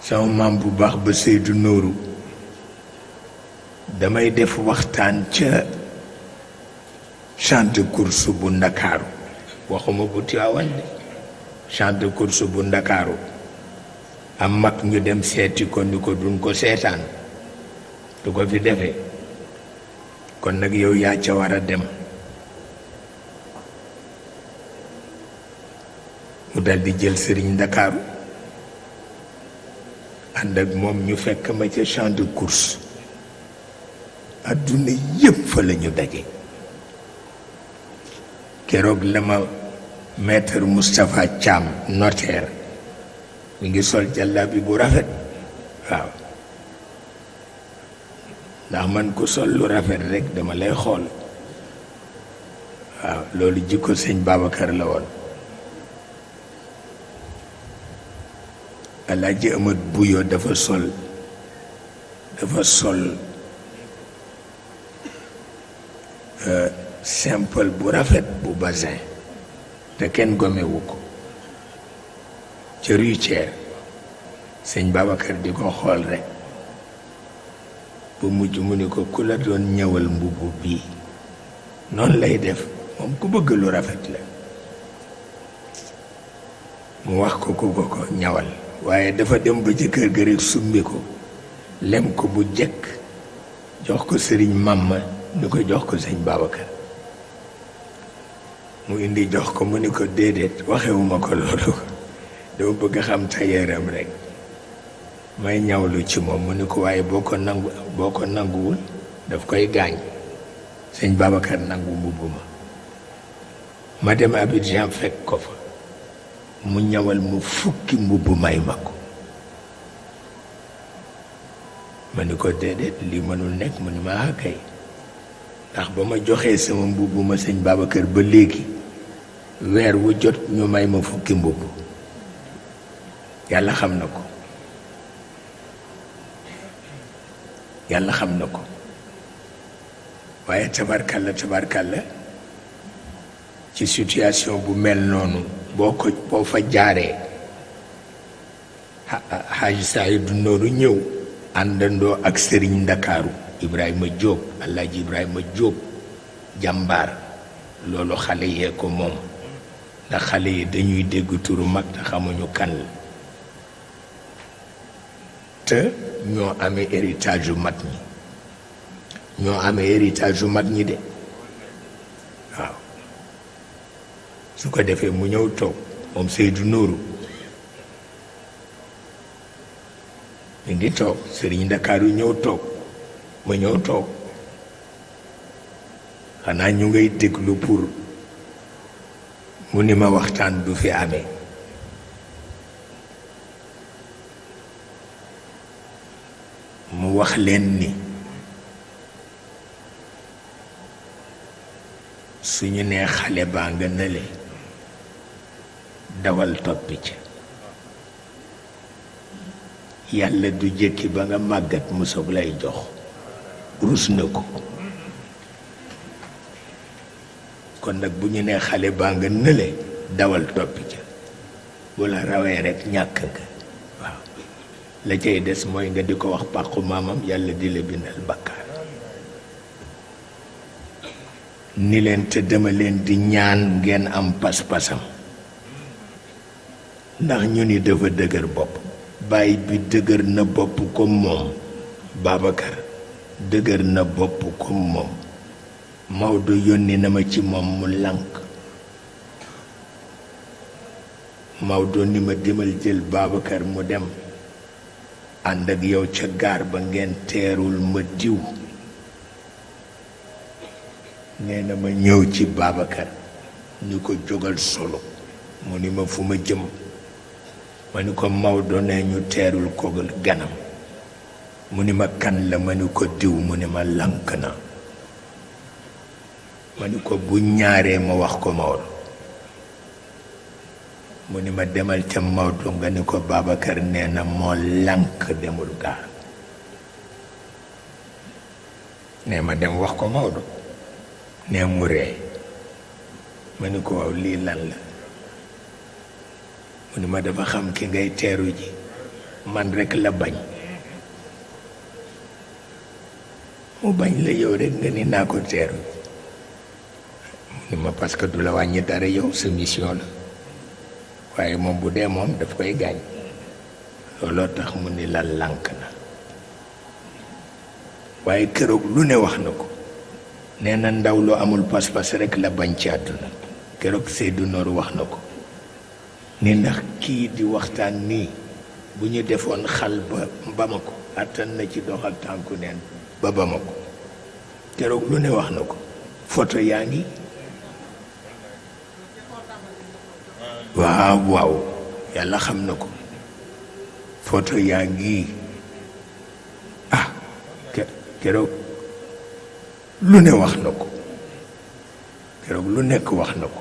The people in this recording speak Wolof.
sama maam bu baax ba Seydou Nourou damay def waxtaan ca champ de course bu Ndakaaru waxuma bu Tiwaawan de champ de course bu Ndakaaru am mag ñu dem seeti ko ni ko duñ ko seetaan du ko fi defee kon nag yow yaa ca war a dem mu daldi jël sëriñ Ndakaaru ànd ak moom ñu fekk ma ca champ de course adduna yépp fa la ñu daje keroog la ma maître Moustapha Thiam notaire mi ngi sol jàllabi bu rafet waaw ndax man ku sol lu rafet rek dama lay xool waaw loolu jikko sëñ Babacar la woon Alaaji Amat Buyo dafa sol simple bu rafet bu basin te kenn gomewu ko ca Rue Thiers sëñ Babacar di ko xool rek bu mujj mu ni ko ku la doon ñëwal mbubb bii noonu lay def moom ku bëgg lu rafet la mu wax ko ku ko ñawal waaye dafa dem ba ci kër ga rek summi ko lem ko bu jëkk jox ko sëriñ Mamma ni ko jox ko sëñ Babacar mu indi jox ko mu ni ko déedéet waxewuma ko loolu dama bëgg xam tayeeram rek may ñawlu ci moom mu ni ko waaye boo ko nanguwul daf koy gaañ sëñ Babacar nangu mbubb ma dem Abidjan fekk ko fa mu ñawal mu fukki mbubb may ma ko ma ni ko déedéet lii mënul nekk mu ni ma kay ndax ba ma joxee sama mbubb ma sëñ Babacar ba léegi weer wu jot ñu may ma fukki mbubb yàlla xam na ko waaye tabarkalla ci situation bu mel noonu boo fa jaaree Haji Saïdou Nourou ñëw àndandoo ak sëriñ Ndakaaru Ibrahima Diop Alaaji Ibrahima Diop jàmbaar loolu xale yee ko moom ndax xale yi dañuy dégg turu mag te xamuñu kan la te ñoo amee héritage yu mag ñi de waaw su ko defee mu ñëw toog moom Seydou Nourou mi ngi toog sëriñ Ndakaaru ñëw toog ma ñëw toog xanaa ñu ngay déglu pour mu ni ma waxtaan du fi amee mu wax leen ni suñu nee xale baa nga nële dawal toppi ca yàlla du jëkki ba nga màggat mu soog lay jox rus na ko kon nag bu ñu nee xale baa nga nële dawal toppi ca bu la rawee rekk ñàkk nga waaw la cay des mooy nga di ko wax pàqu maamam yàlla di la bindal bakkaar ni leen te dama leen di ñaan ngeen am pas-pasam ndax ñu ni dafa dëgër bopp baay bi dëgër na bopp comme moom Babacar dëgër na bopp comme moom Maodo yónni na ma ci moom mu lànk Maodo ni ma demal jël Babacar mu dem ànd ak yow ca gaar ba ngeen teerul ma diw nee na ma ñëw ci Babacar ñu ko jógal solo mu ni ma fu ma jëm ma ni ko Maodo ne ñu teerul ko ganam mu ni ma kan la ma ni ko diw mu ni ma lànk na ma ni ko bu ñaaree ma wax ko Maodo mu ni ma demal ca Maodo nga ni ko Babacar nee na moo lànk demul gaar nee ma dem wax ko Maodo nee mu ree ma ni ko waaw lii lan la mu ni ma dafa xam ki ngay teeru ji man rekk la bañ mu bañ la yow rekk nga ni naa ko teeru ni ma parce que du la wàññi dara yow sa mission la waaye moom bu dee moom daf koy gaañ looloo tax mu ni la lànk na waaye keroog lu ne wax na ko nee na ndaw lu amul pas-pas rekk la bañ ci àdduna keroog Seydou Noor wax na ko ni ndax kii di waxtaan nii bu ñu defoon xal ba Bamako àttan na ci doxal tànku neen ba Bamako keroog lu ne wax na ko photo yaa ngi waaw waaw yàlla xam na ko photo yaa ngi keroog lu ne wax na ko keroog lu nekk wax na ko